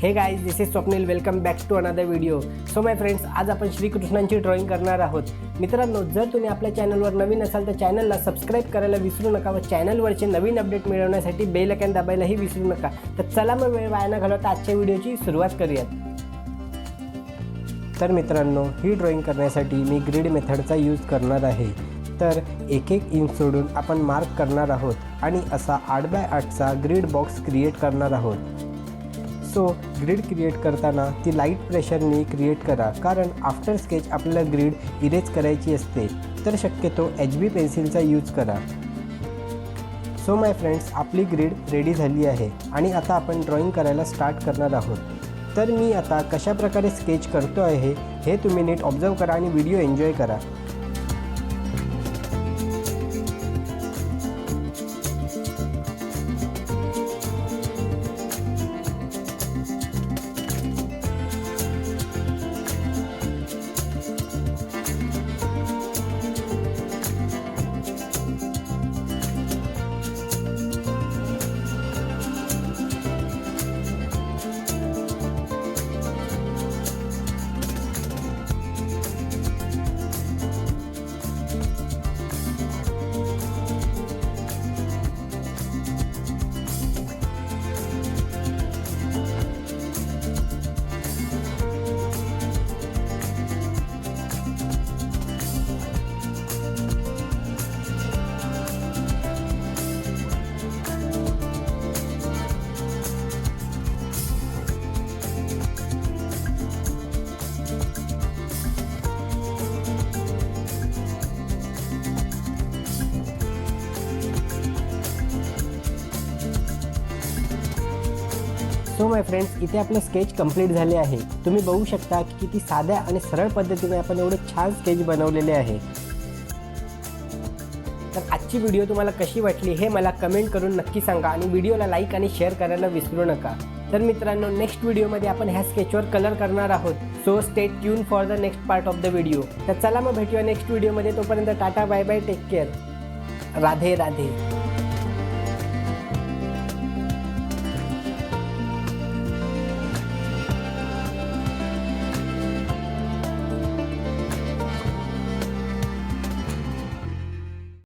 हे guys, this is Swapnil. Welcome back to another video. So my friends, आज आपण श्रीकृष्णांची drawing करणार आहोत. मित्रांनो, जर तुम्ही आपल्या चॅनलवर नवीन असाल तर चॅनलला सबस्क्राईब करायला विसरू नका व चॅनलवरचे नवीन अपडेट मिळवण्यासाठी बेल आयकॉन दाबायलाही विसरू नका. तर चला मग वेळ वाया न घालवता आजच्या व्हिडिओची सुरुवात करूयात. तर मित्रांनो, ही ड्रॉइंग करण्यासाठी मी ग्रीड मेथडचा यूज करणार आहे. तर एक इंच सोडून आपण मार्क करणार आहोत आणि असा 8x8चा ग्रीड बॉक्स क्रिएट करणार आहोत. सो ग्रीड क्रिएट करताना ती लाईट प्रेशरनी क्रिएट करा, कारण आफ्टर स्केच आपल्याला ग्रीड इरेज करायची असते. तर शक्यतो HB पेन्सिलचा यूज करा. सो माय फ्रेंड्स, आपली ग्रीड रेडी झाली आहे आणि आता आपण ड्रॉइंग करायला स्टार्ट करणार आहोत. तर मी आता कशा प्रकारे स्केच करतो आहे हे तुम्ही नीट ऑब्झर्व करा आणि व्हिडिओ एन्जॉय करा. सो माय फ्रेंड्स, इथे आपलं स्केच कंप्लीट झाले आहे. तुम्ही बघू शकता की किती साध्या आणि सरळ पद्धतीने आपण एवढे छान स्केच बनवलेले आहे. तर आजची व्हिडिओ तुम्हाला कशी वाटली हे मला कमेंट करून नक्की सांगा आणि व्हिडिओला लाईक आणि शेअर करायला विसरू नका. तर मित्रांनो, नेक्स्ट व्हिडिओमध्ये आपण ह्या स्केचवर कलर करणार आहोत. So stay tuned for the next part of the video. तर चला मग भेटूया नेक्स्ट व्हिडिओमध्ये. तोपर्यंत tata, bye bye, take care. Radhe Radhe.